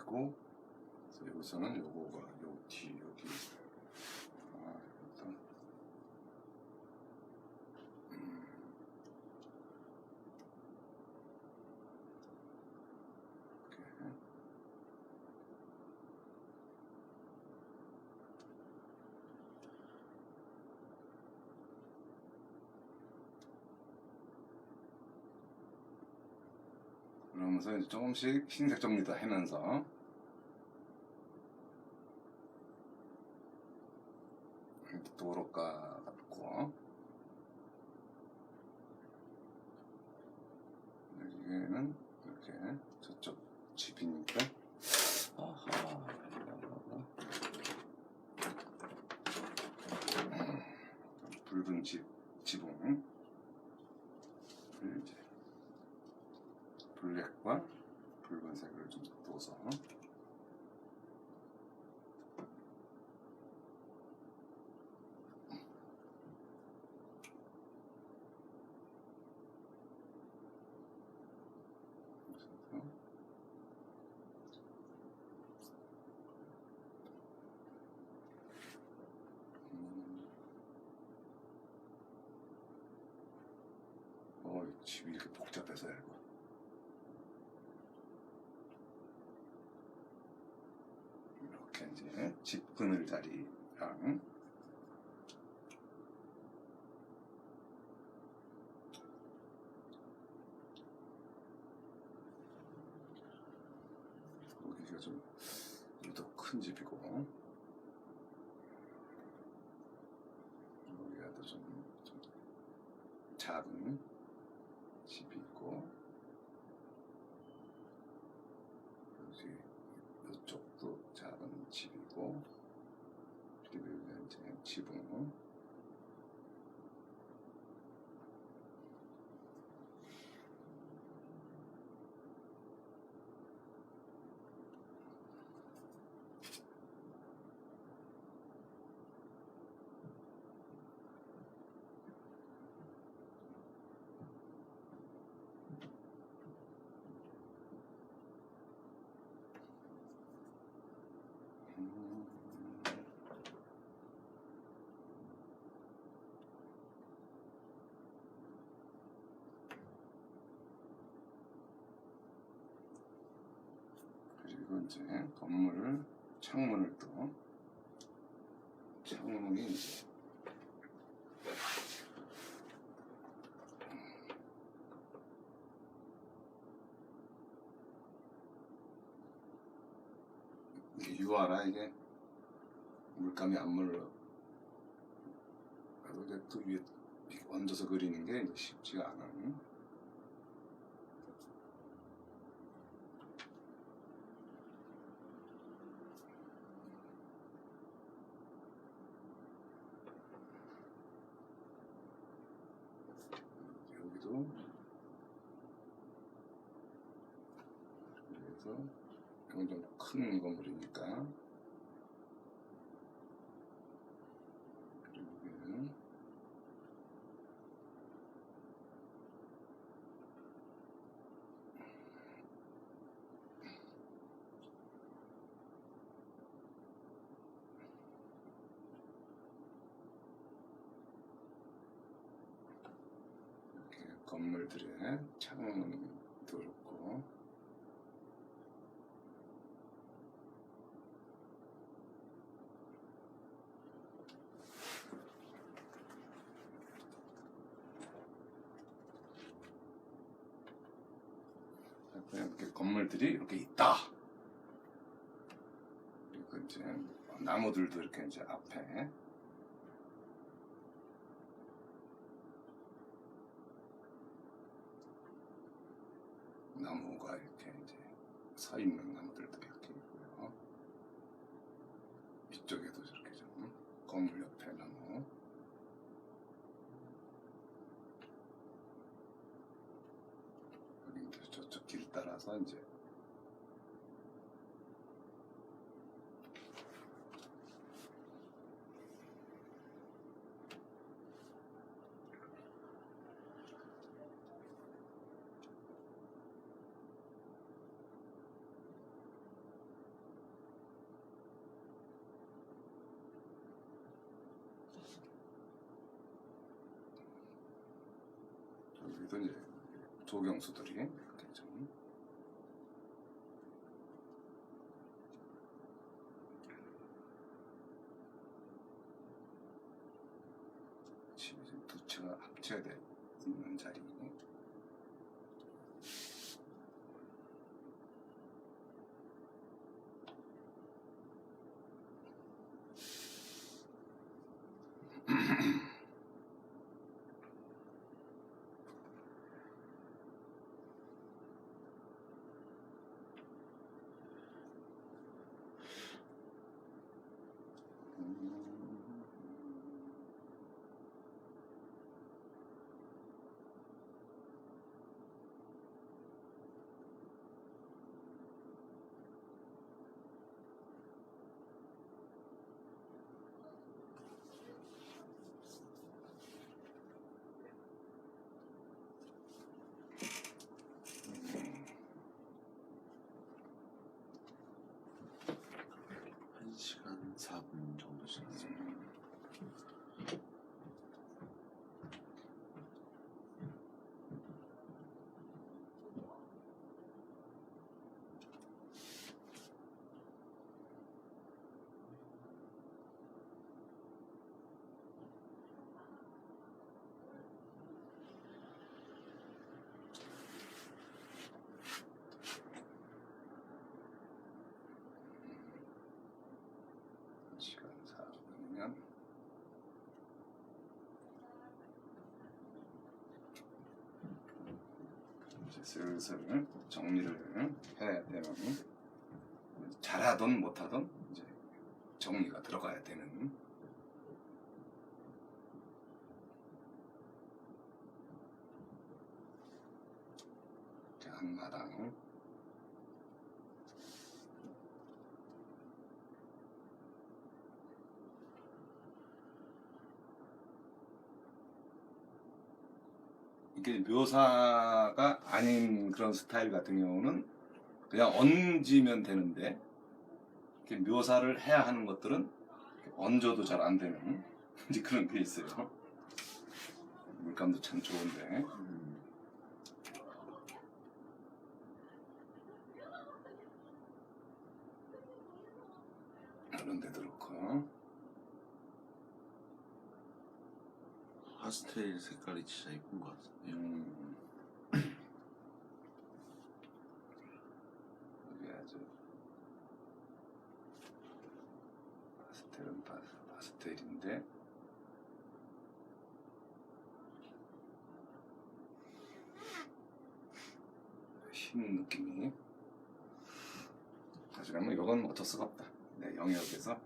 있고, 그래서 여기서는 요거가 요 뒤 여기 일단 이렇게 그러면서 이제 조금씩 흰색 정리도 하면서 도로가 같고, 여기는 이렇게 저쪽 집이니까 붉은 지붕을 이제 블랙과 붉은색을 좀 둬서 집이 이렇게 복잡해서 이거 이렇게 이제 집 그늘 자리랑 여기가 좀 유독 큰 집이고, 여기가 또 좀 작은 집이 있고, 여기 이쪽도 작은 집이고, 그리고 여기 이제 지붕, 그리고 이제 건물 창문을 또 창문이 이제 이게 유화라 이게 물감이 안 물러. 그래도 또 위에 얹어서 그리는 게 쉽지가 않은. 여기도 그래서 이건 좀 큰 건물이니까, 그리고 여기는 이렇게 건물들의 창문도 그렇고, 이렇게 건물들이 이렇게 있다. 그리고 이제 나무들도 이렇게 이제 앞에 나무가 이렇게 이제 서 있는 나무들도 이렇게 있고요. 이쪽에도 저렇게 좀 건물 옆에 나무, 여기 이제 저쪽 길 따라서 이제 여기도 이제 조경수들이 이렇게 좀 지금 두 채가 합체가 돼 있는 자리. 한 시간 4분 정도 지났습니다. 시간 4분이면 이제 슬슬 정리를 해야 되는, 잘하든 못하든 이제 정리가 들어가야 되는 한마당. 이게 묘사가 아닌 그런 스타일 같은 경우는 그냥 얹으면 되는데, 이렇게 묘사를 해야 하는 것들은 얹어도 잘 안 되는 이제 그런 게 있어요. 물감도 참 좋은데. 그런 데도 그렇고. 파스텔 색깔이 진짜 예쁜 것 같아요. 이게 아주 파스텔은 파스텔인데 흰 느낌이. 사실은 뭐 이건 어쩔 수가 없다. 내 영역에서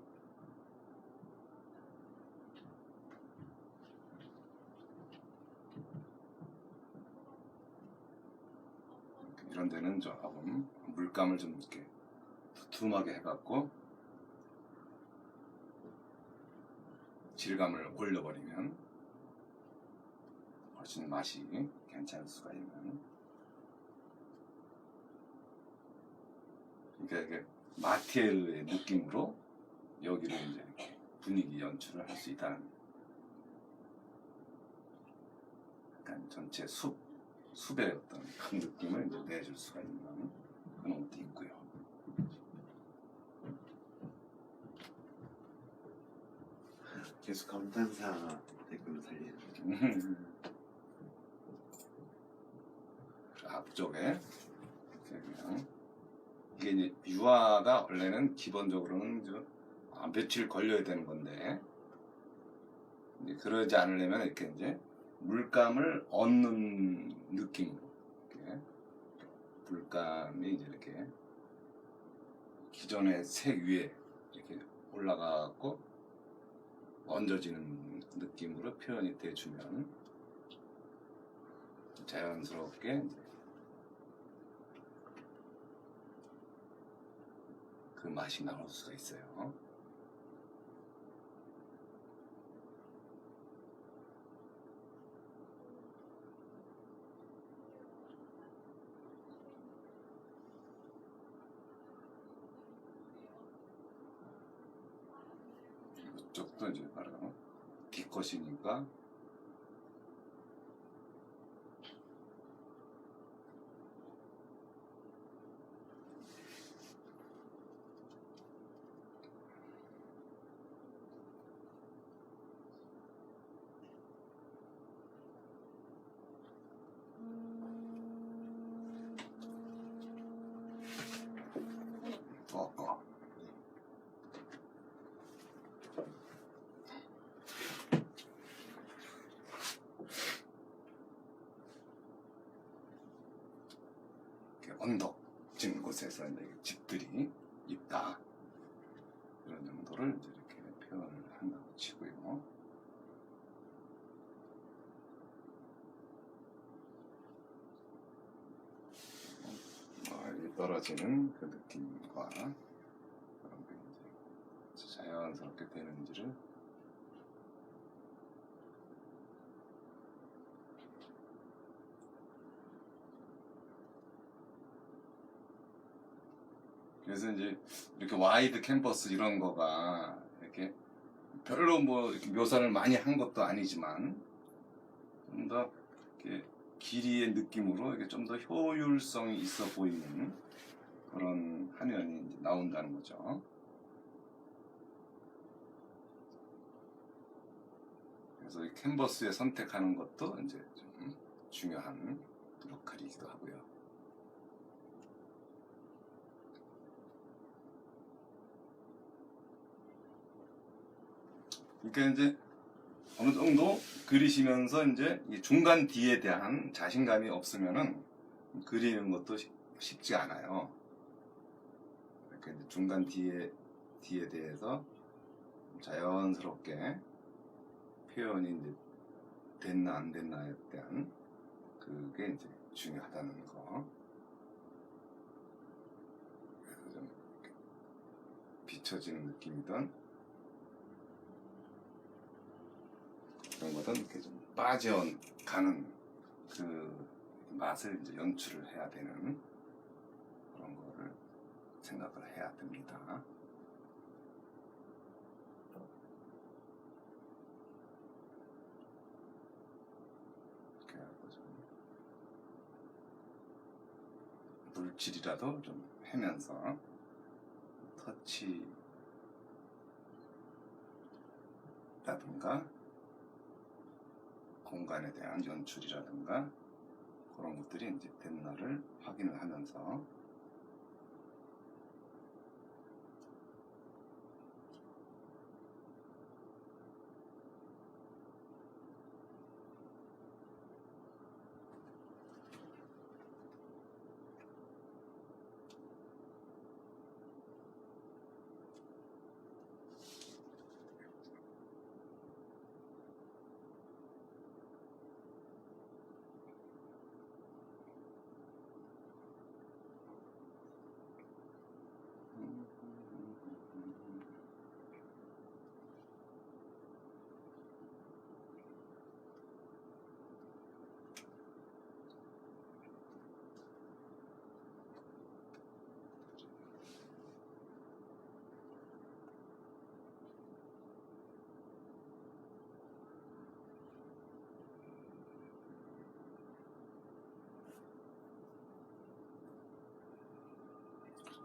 이런 데는 조금 물감을 좀 이렇게 두툼하게 해갖고 질감을 올려버리면 훨씬 맛이 괜찮을 수가 있는. 그러니까 이게 마티엘의 느낌으로 여기를 이제 이렇게 분위기 연출을 할 수 있다는, 약간 전체 숲의 어떤 큰 느낌을 이제 내줄 수가 있는 그런 것도 있고요. 계속 감탄사 댓글로 살리는. 앞쪽에 그냥 이게 이제 유화가 원래는 기본적으로는 좀 며칠 걸려야 되는 건데, 이제 그러지 않으려면 이렇게 이제 물감을 얹는 느낌으로 이렇게 물감이 이제 이렇게 기존의 색 위에 이렇게 올라가고 얹어지는 느낌으로 표현이 돼주면 자연스럽게 이제 그 맛이 나올 수가 있어요. 이쪽도 이제 바로 뒤컷이니까 이렇게 언덕진 곳에서 이제 집들이 있다. 이런 정도를 이제 이렇게 표현을 한다고 치고요. 멀리 떨어지는 그 느낌과 그런 게 이제 자연스럽게 되는지를 그래서 이제 이렇게 와이드 캔버스 이런 거가 이렇게 별로 뭐 이렇게 묘사를 많이 한 것도 아니지만 좀 더 이렇게 길이의 느낌으로 이렇게 좀 더 효율성이 있어 보이는 그런 화면이 이제 나온다는 거죠. 그래서 이 캔버스에 선택하는 것도 이제 좀 중요한 역할이기도 하고요. 그러니까 이제 어느 정도 그리시면서 이제 이 중간 D에 대한 자신감이 없으면은 그리는 것도 쉽지 않아요. 그러니까 이제 중간 D에 대해서 자연스럽게 표현이 이제 됐나 안 됐나에 대한 그게 이제 중요하다는 거. 그래서 좀 이렇게 비춰지는 느낌이든 그런 거든 이렇게 좀 빠져가는 그 맛을 이제 연출을 해야 되는 그런 거를 생각을 해야 됩니다. 이렇게 하고 좀 물질이라도 좀 해면서 터치라든가 공간에 대한 연출이라든가 그런 것들이 이제 됐나를 확인을 하면서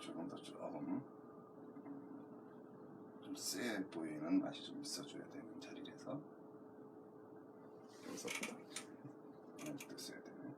조금 더 조금 좀 세 보이는 맛이 좀 있어줘야 되는 자리에서 여기서부터 이렇게 써야 되네.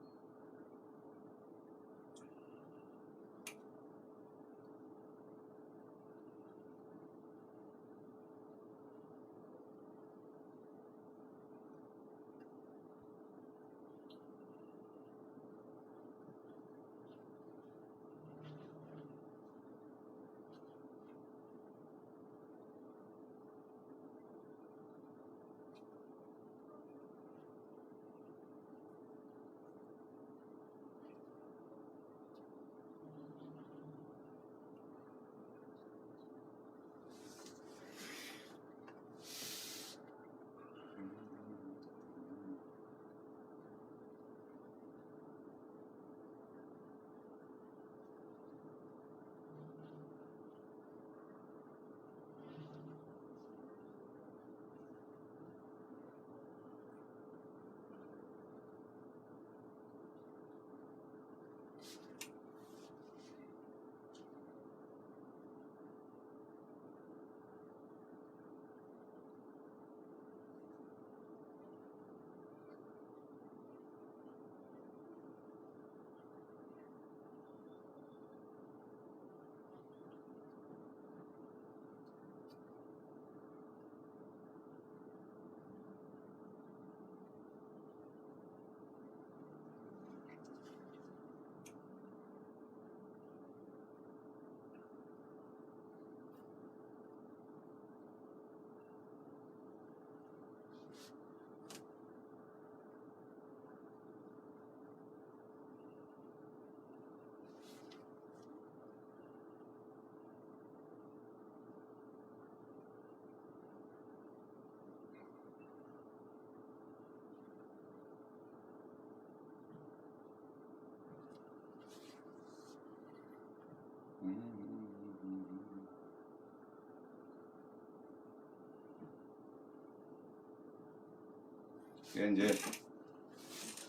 이게 이제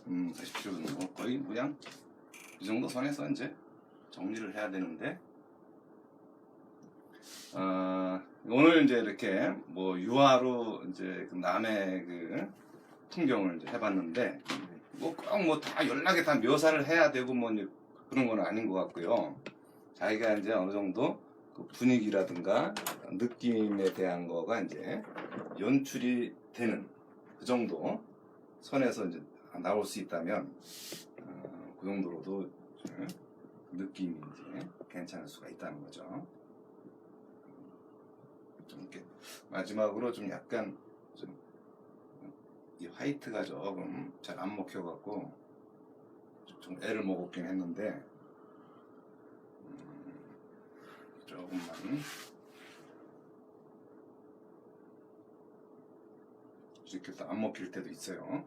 보십시오. 거의 그냥 이 정도 선에서 이제 정리를 해야 되는데, 오늘 이제 이렇게 뭐 유화로 이제 그 남의 그 풍경을 이제 해봤는데, 뭐 꼭 뭐 다 연락에 다 묘사를 해야 되고 뭐 이제 그런 건 아닌 것 같고요. 자기가 이제 어느 정도 그 분위기라든가 느낌에 대한 거가 이제 연출이 되는 그 정도 선에서 이제 나올 수 있다면, 그 정도로도 느낌이 이제 괜찮을 수가 있다는 거죠. 좀 이렇게 마지막으로 좀 약간 좀 이 화이트가 조금 잘 안 먹혀갖고 좀 애를 먹었긴 했는데, 조금만 이렇게 또 안 먹힐 때도 있어요.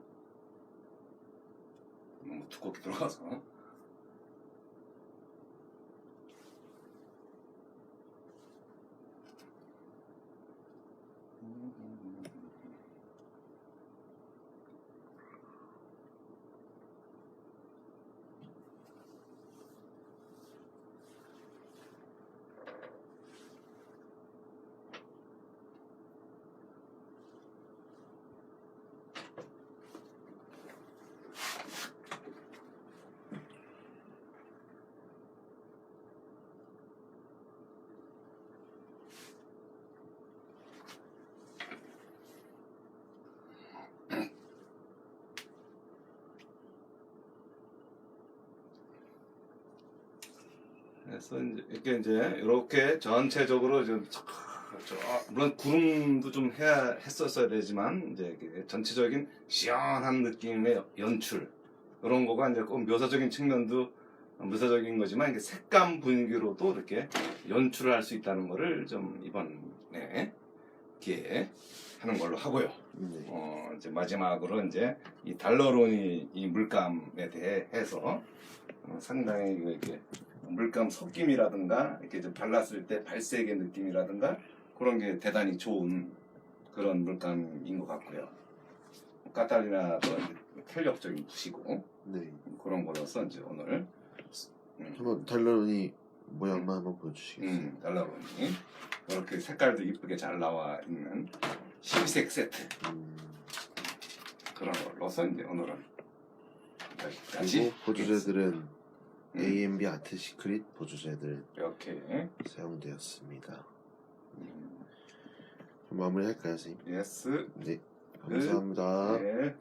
너무 두껍게 들어가서. 그래서 이렇게 전체적으로 좀 물론 구름도 좀 했었어야 되지만 이제 이게 전체적인 시원한 느낌의 연출, 그런 거가 이제 꼭 묘사적인 측면도 묘사적인 거지만 이게 색감 분위기로도 이렇게 연출을 할 수 있다는 거를 좀 이번에 기회에 하는 걸로 하고요. 이제 마지막으로 이제 이 달러론이 이 물감에 대해서 상당히 이렇게 물감 섞임이라든가 이렇게 좀 발랐을 때 발색의 느낌이라든가 그런 게 대단히 좋은 그런 물감인 것 같고요. 카탈리나도 탄력적인 붓이고 네. 그런 거라서 이제 오늘 한번 달러니 모양만 한번 보여주시겠어요? 달러론이 이렇게 색깔도 이쁘게 잘 나와 있는 실색 세트 그런 걸로서 이제 오늘은 여기까지. 그리고 보조제들은 AMB 아트 시크릿 보조제들 이렇게 사용되었습니다. 그럼 마무리할까요, 선생님? 예스. 네, 감사합니다. 네.